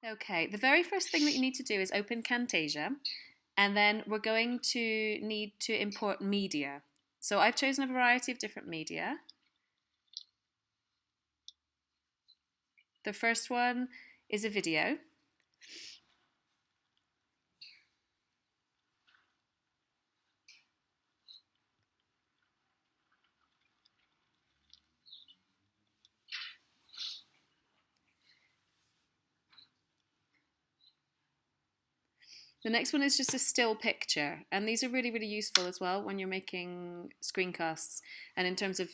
Okay, the very first thing that you need to do is open Camtasia, and then we're going to need to import media. So I've chosen a variety of different media. The first one is a video. The next one is just a still picture, and these are really, really useful as well when you're making screencasts and in terms of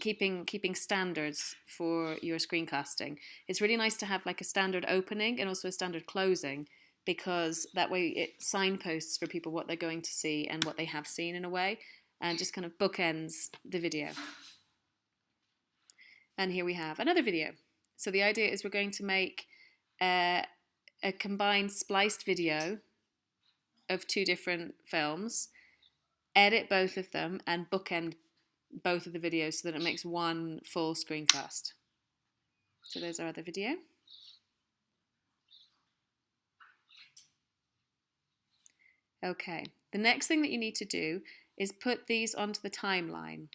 keeping standards for your screencasting. It's really nice to have like a standard opening and also a standard closing, because that way it signposts for people what they're going to see and what they have seen in a way, and just kind of bookends the video. And here we have another video. So the idea is we're going to make a combined spliced video of two different films, edit both of them, and bookend both of the videos so that it makes one full screencast. So there's our other video. Okay, the next thing that you need to do is put these onto the timeline.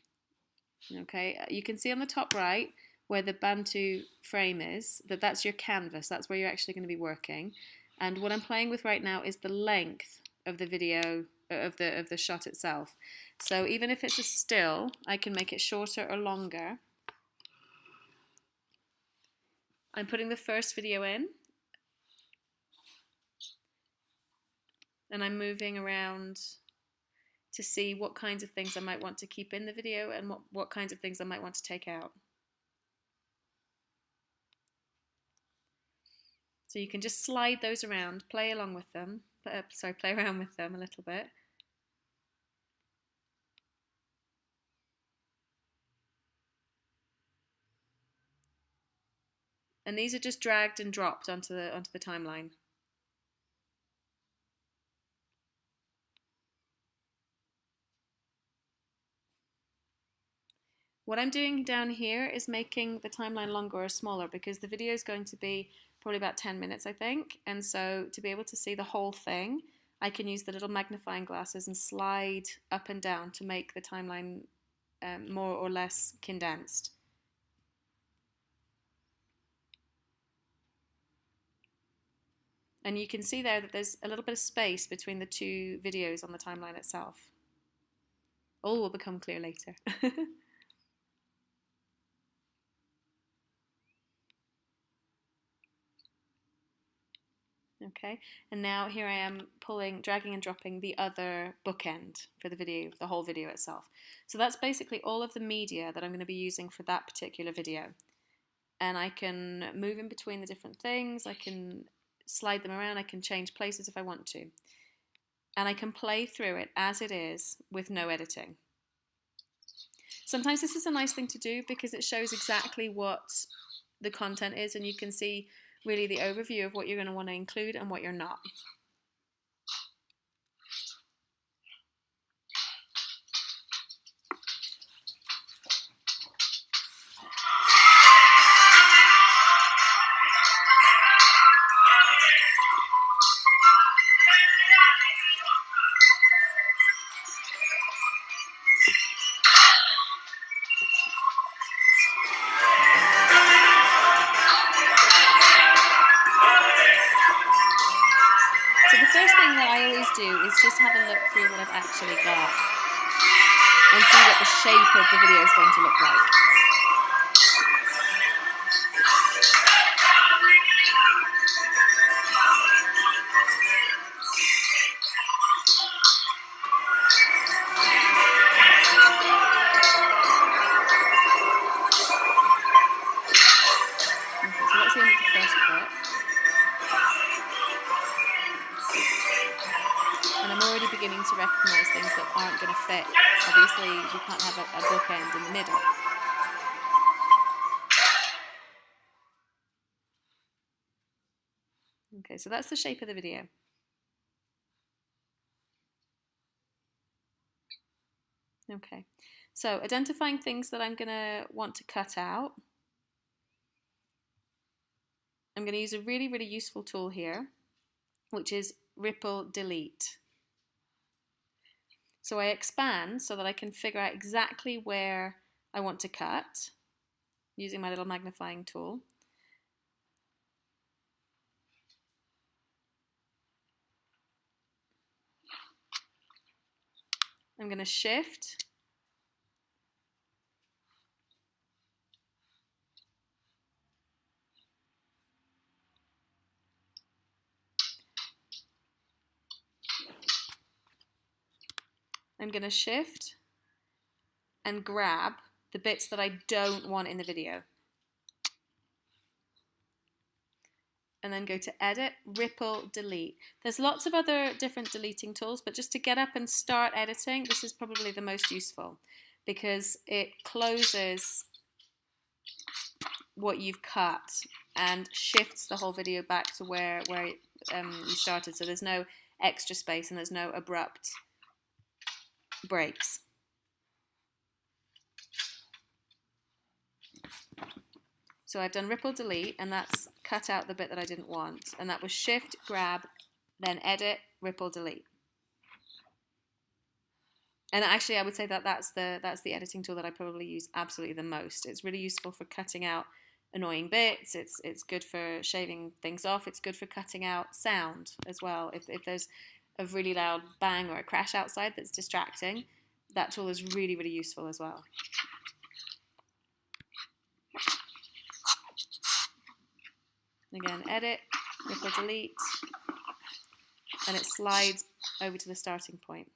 Okay, you can see on the top right where the Bantu frame is, that's your canvas, that's where you're actually going to be working. And what I'm playing with right now is the length of the video, of the shot itself. So even if it's a still, I can make it shorter or longer. I'm putting the first video in, and I'm moving around to see what kinds of things I might want to keep in the video and what kinds of things I might want to take out. So you can just slide those around, play along with them, play around with them a little bit. And these are just dragged and dropped onto the timeline. What I'm doing down here is making the timeline longer or smaller, because the video is going to be probably about 10 minutes, I think. And so to be able to see the whole thing, I can use the little magnifying glasses and slide up and down to make the timeline more or less condensed. And you can see there that there's a little bit of space between the two videos on the timeline itself. All will become clear later. Okay, and now here I am dragging and dropping the other bookend for the video, the whole video itself. So that's basically all of the media that I'm going to be using for that particular video. And I can move in between the different things, I can slide them around, I can change places if I want to. And I can play through it as it is with no editing. Sometimes this is a nice thing to do because it shows exactly what the content is, and you can see really the overview of what you're going to want to include and what you're not. Do is just have a look through what I've actually got and see what the shape of the video is going to look like. Okay, so that's the end of the first bit. And I'm already beginning to recognise things that aren't going to fit. Obviously, you can't have a bookend in the middle. Okay, so that's the shape of the video. Okay, so identifying things that I'm going to want to cut out. I'm going to use a really, really useful tool here, which is ripple delete. So I expand so that I can figure out exactly where I want to cut using my little magnifying tool. I'm going to shift. I'm going to shift and grab the bits that I don't want in the video. And then go to Edit, Ripple, Delete. There's lots of other different deleting tools, but just to get up and start editing, this is probably the most useful because it closes what you've cut and shifts the whole video back to where you started. So there's no extra space and there's no abrupt breaks. So I've done ripple delete, and that's cut out the bit that I didn't want. And that was shift, grab, then edit, ripple delete. And actually I would say that that's the editing tool that I probably use absolutely the most. It's really useful for cutting out annoying bits. It's good for shaving things off. It's good for cutting out sound as well. If there's a really loud bang or a crash outside that's distracting, that tool is really, really useful as well. Again, edit, ripple delete, and it slides over to the starting point.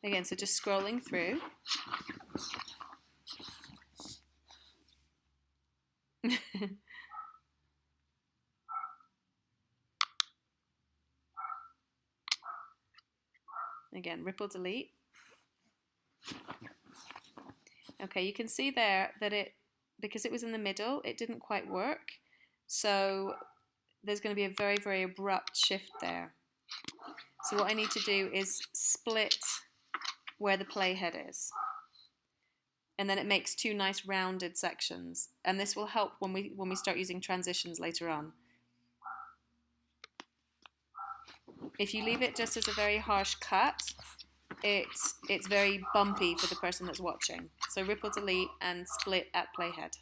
Again, so just scrolling through. Again, ripple delete. Okay, you can see there that because it was in the middle, it didn't quite work. So there's going to be a very, very abrupt shift there. So what I need to do is split where the playhead is. And then it makes two nice rounded sections. And this will help when we start using transitions later on. If you leave it just as a very harsh cut, it's very bumpy for the person that's watching. So ripple delete and split at playhead.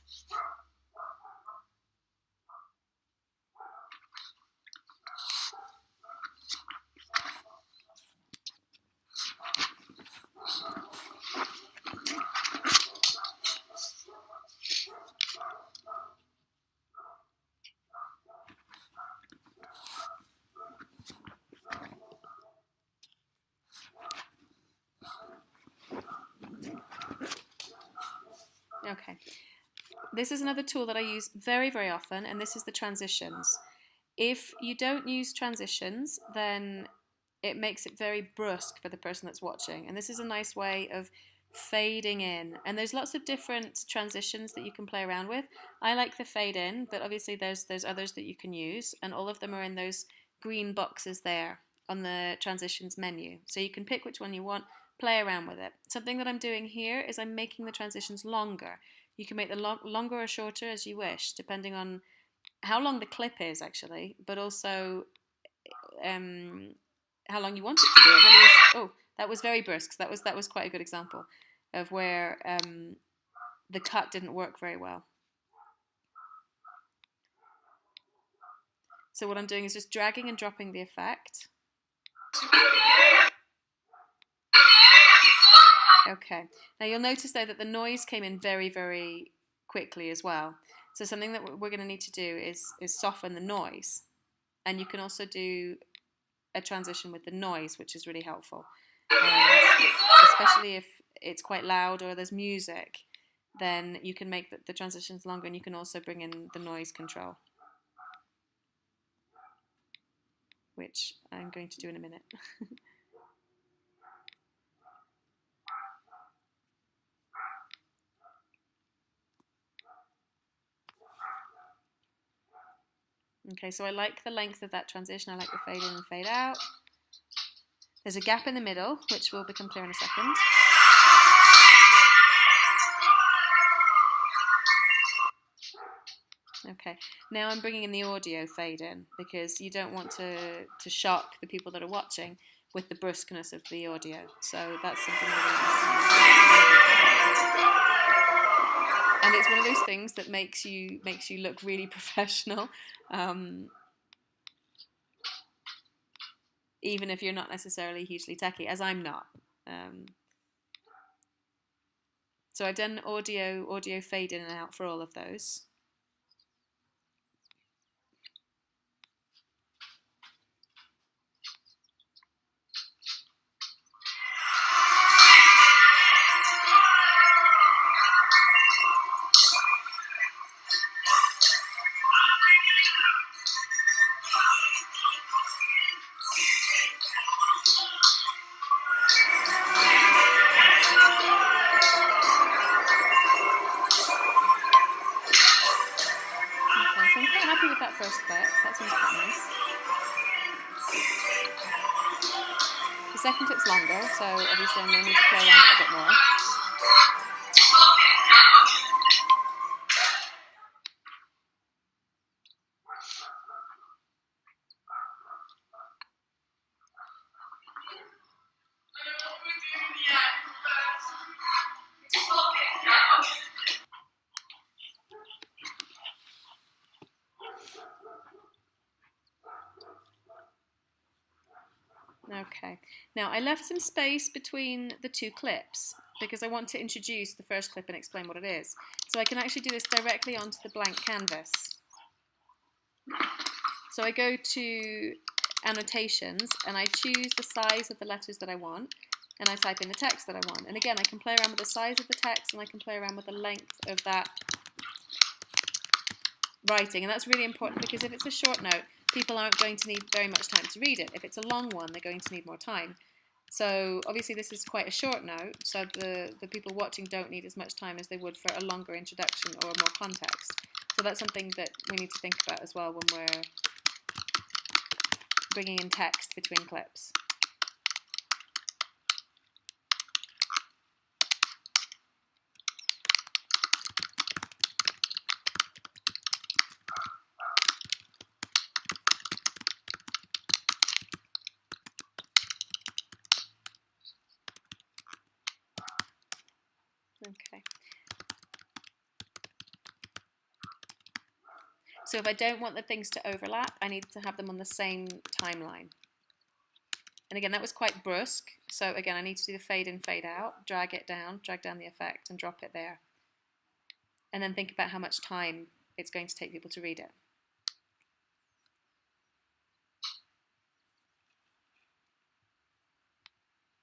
Okay, this is another tool that I use very, very often, and this is the transitions. If you don't use transitions, then it makes it very brusque for the person that's watching, and this is a nice way of fading in. And there's lots of different transitions that you can play around with. I like the fade in, but obviously there's others that you can use, and all of them are in those green boxes there on the transitions menu. So you can pick which one you want, play around with it. Something that I'm doing here is I'm making the transitions longer. You can make them longer or shorter as you wish, depending on how long the clip is actually, but also how long you want it to be. It really is, oh, that was very brusque. That was quite a good example of where the cut didn't work very well. So what I'm doing is just dragging and dropping the effect. Okay, now you'll notice though that the noise came in very, very quickly as well. So something that we're going to need to do is soften the noise. And you can also do a transition with the noise, which is really helpful. And especially if it's quite loud or there's music, then you can make the transitions longer, and you can also bring in the noise control, which I'm going to do in a minute. Okay, so I like the length of that transition. I like the fade in and fade out. There's a gap in the middle, which will become clear in a second. Okay, now I'm bringing in the audio fade in because you don't want to shock the people that are watching with the brusqueness of the audio. So that's something really nice. And it's one of those things that makes you look really professional, even if you're not necessarily hugely techy, as I'm not. So I've done audio fade in and out for all of those. So I'm quite happy with that first clip. That seems quite nice. The second clip's longer, so obviously I'm going to need to play around it a bit more. Okay, now I left some space between the two clips because I want to introduce the first clip and explain what it is. So I can actually do this directly onto the blank canvas. So I go to annotations and I choose the size of the letters that I want and I type in the text that I want. And again, I can play around with the size of the text and I can play around with the length of that writing. And that's really important because if it's a short note, people aren't going to need very much time to read it. If it's a long one, they're going to need more time. So obviously this is quite a short note, so the people watching don't need as much time as they would for a longer introduction or more context. So that's something that we need to think about as well when we're bringing in text between clips. Okay. So if I don't want the things to overlap, I need to have them on the same timeline. And again, that was quite brusque. So again, I need to do the fade in, fade out, drag down the effect and drop it there. And then think about how much time it's going to take people to read it.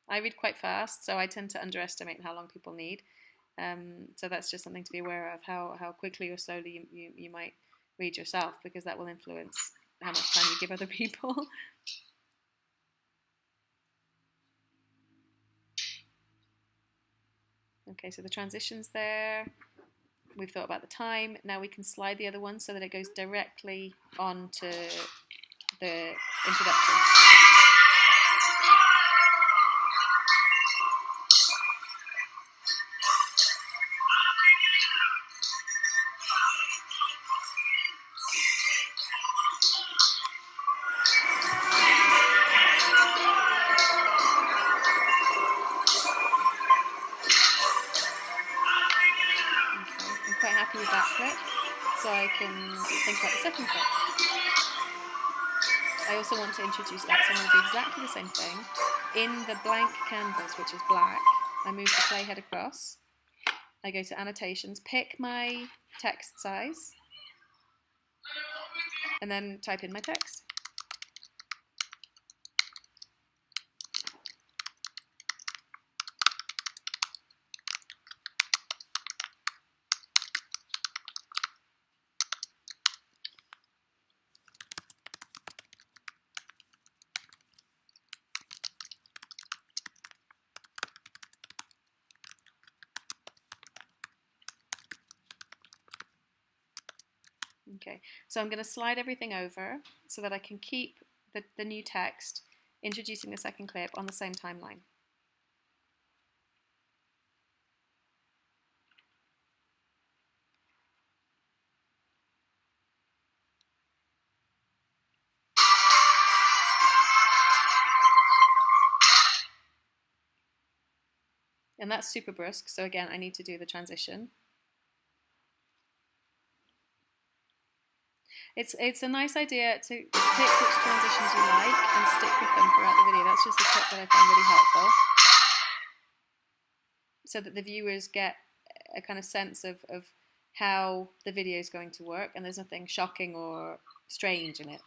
I read quite fast, so I tend to underestimate how long people need. So that's just something to be aware of, how quickly or slowly you might read yourself, because that will influence how much time you give other people. Okay, so the transition's there. We've thought about the time. Now we can slide the other one so that it goes directly onto the introduction. Happy with that clip, so I can think about the second clip. I also want to introduce that, so I'm going to do exactly the same thing. In the blank canvas, which is black, I move the playhead across. I go to annotations, pick my text size, and then type in my text. Okay, so I'm going to slide everything over so that I can keep the new text introducing the second clip on the same timeline. And that's super brusque, so again, I need to do the transition. It's a nice idea to pick which transitions you like and stick with them throughout the video. That's just a tip that I find really helpful, so that the viewers get a kind of sense of how the video is going to work, and there's nothing shocking or strange in it.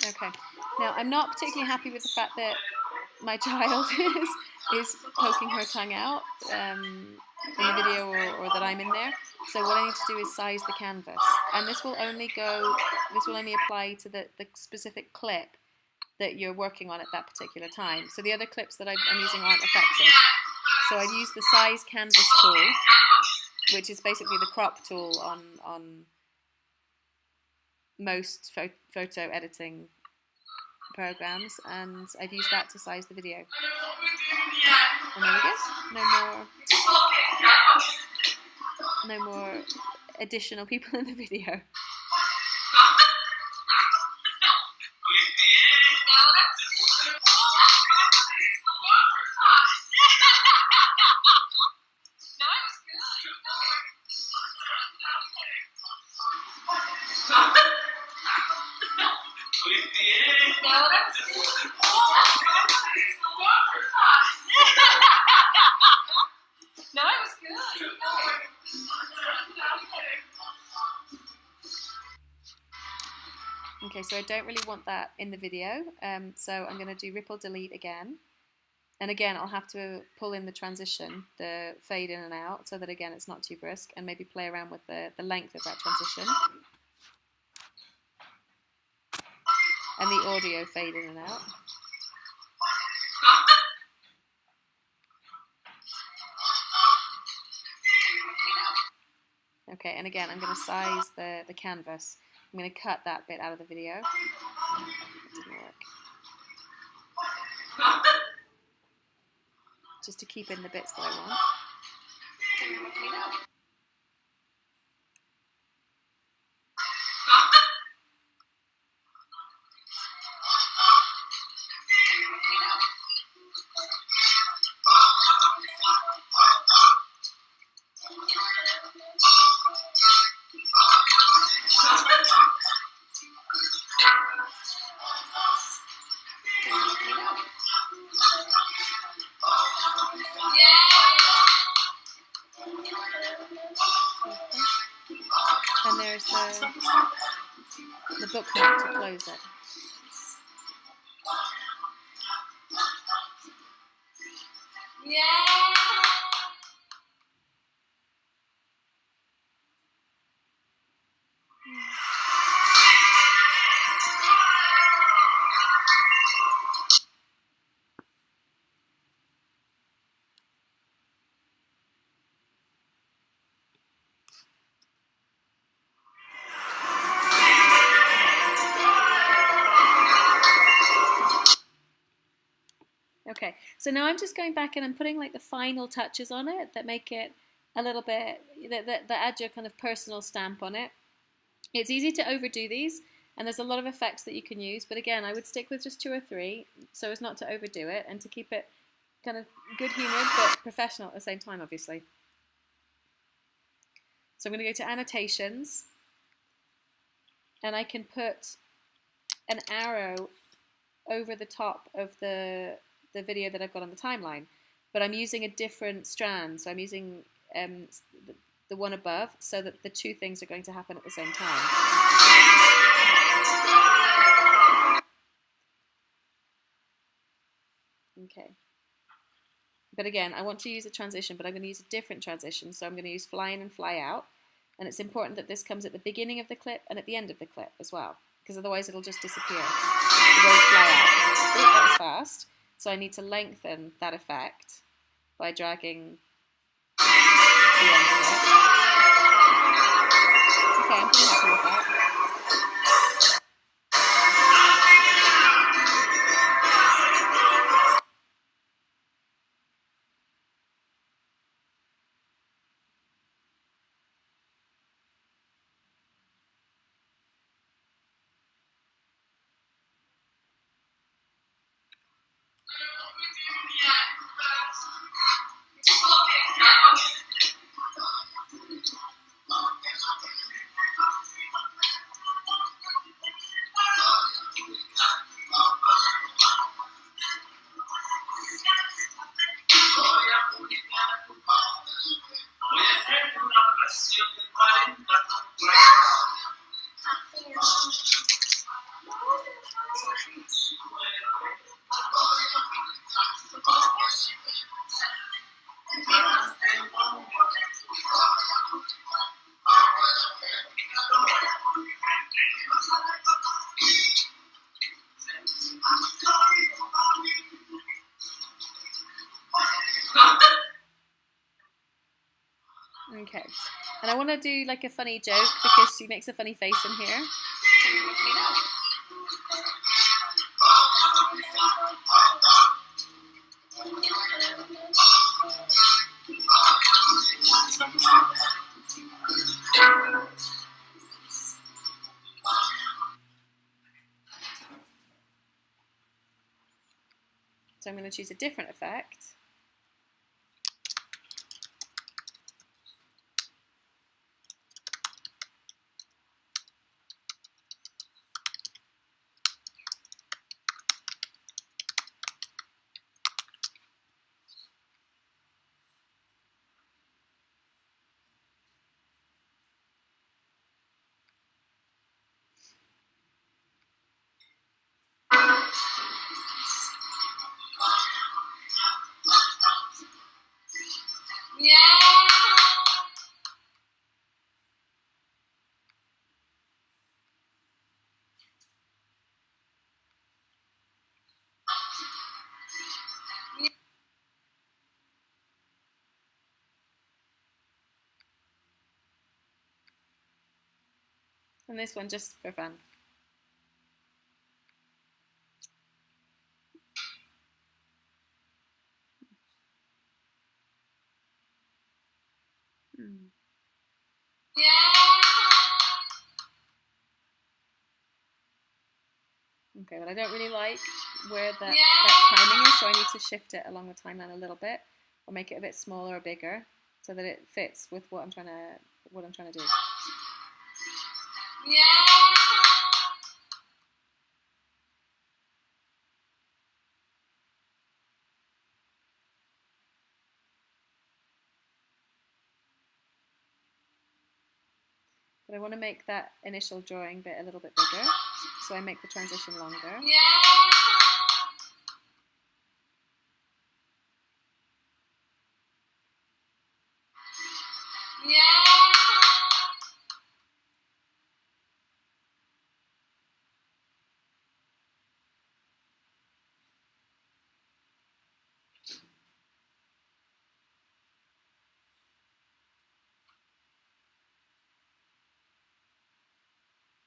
Okay, now I'm not particularly happy with the fact that my child is poking her tongue out in the video, or that I'm in there. So what I need to do is size the canvas, and this will only apply to the specific clip that you're working on at that particular time. So the other clips that I'm using aren't affected. So I'd use the size canvas tool, which is basically the crop tool on most photo editing programs, and I've used that to size the video. And there we go. No more additional people in the video. Okay, so I don't really want that in the video, so I'm going to do ripple delete again. And again, I'll have to pull in the transition, the fade in and out, so that again it's not too brisk, and maybe play around with the length of that transition. And the audio fade in and out. Okay, and again, I'm going to size the canvas. I'm going to cut that bit out of the video. It didn't work. Just to keep in the bits that I want. And there's the bookmark to close it. Okay, so now I'm just going back and I'm putting like the final touches on it that make it a little bit, that add your kind of personal stamp on it. It's easy to overdo these, and there's a lot of effects that you can use, but again, I would stick with just 2 or 3 so as not to overdo it and to keep it kind of good-humoured but professional at the same time, obviously. So I'm going to go to annotations, and I can put an arrow over the top of the video that I've got on the timeline. but I'm using a different strand. So I'm using the one above, so that the two things are going to happen at the same time. Okay. But again, I want to use a transition, but I'm going to use a different transition. So I'm going to use fly in and fly out. And it's important that this comes at the beginning of the clip and at the end of the clip as well, because otherwise it'll just disappear. It won't fly out. Oh, that was fast. So I need to lengthen that effect by dragging the end of it. Okay, I'm pretty happy with that. Okay, and I want to do like a funny joke because she makes a funny face in here. So I'm going to choose a different effect. And this one just for fun. Okay, but I don't really like where that timing is, so I need to shift it along the timeline a little bit, or make it a bit smaller or bigger, so that it fits with what I'm trying to do. But I want to make that initial drawing bit a little bit bigger, so I make the transition longer.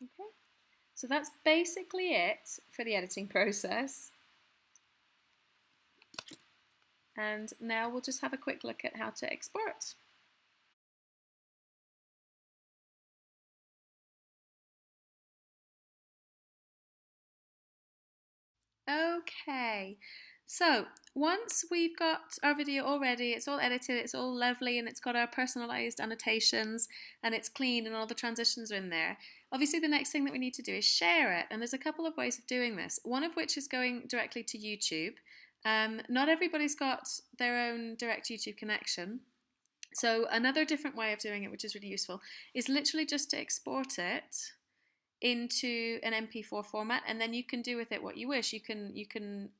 Okay, so that's basically it for the editing process. And now we'll just have a quick look at how to export. Okay, so once we've got our video all ready, it's all edited, it's all lovely, and it's got our personalized annotations, and it's clean, and all the transitions are in there. Obviously, the next thing that we need to do is share it, and there's a couple of ways of doing this. One of which is going directly to YouTube, Not everybody's got their own direct YouTube connection. So another different way of doing it, which is really useful, is literally just to export it into an MP4 format, and then you can do with it what you wish. You can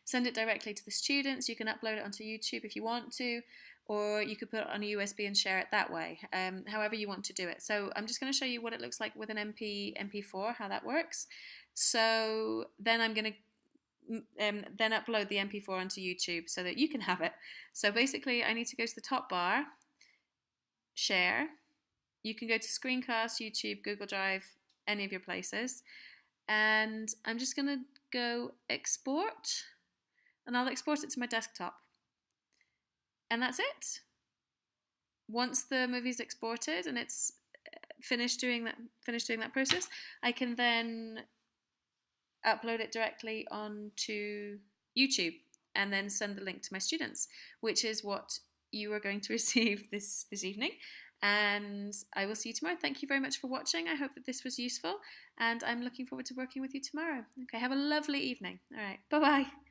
send it directly to the students. You can upload it onto YouTube if you want to, or you could put it on a USB and share it that way. However you want to do it. So I'm just going to show you what it looks like with an MP4, how that works. So then I'm going to then upload the MP4 onto YouTube so that you can have it. So basically, I need to go to the top bar, share. You can go to Screencast, YouTube, Google Drive, any of your places. And I'm just going to go export, and I'll export it to my desktop. And that's it. Once the movie's exported and it's finished doing that process, I can then upload it directly onto YouTube and then send the link to my students, which is what you are going to receive this evening. And I will see you tomorrow. Thank you very much for watching. I hope that this was useful, and I'm looking forward to working with you tomorrow. Okay, have a lovely evening. All right, bye-bye.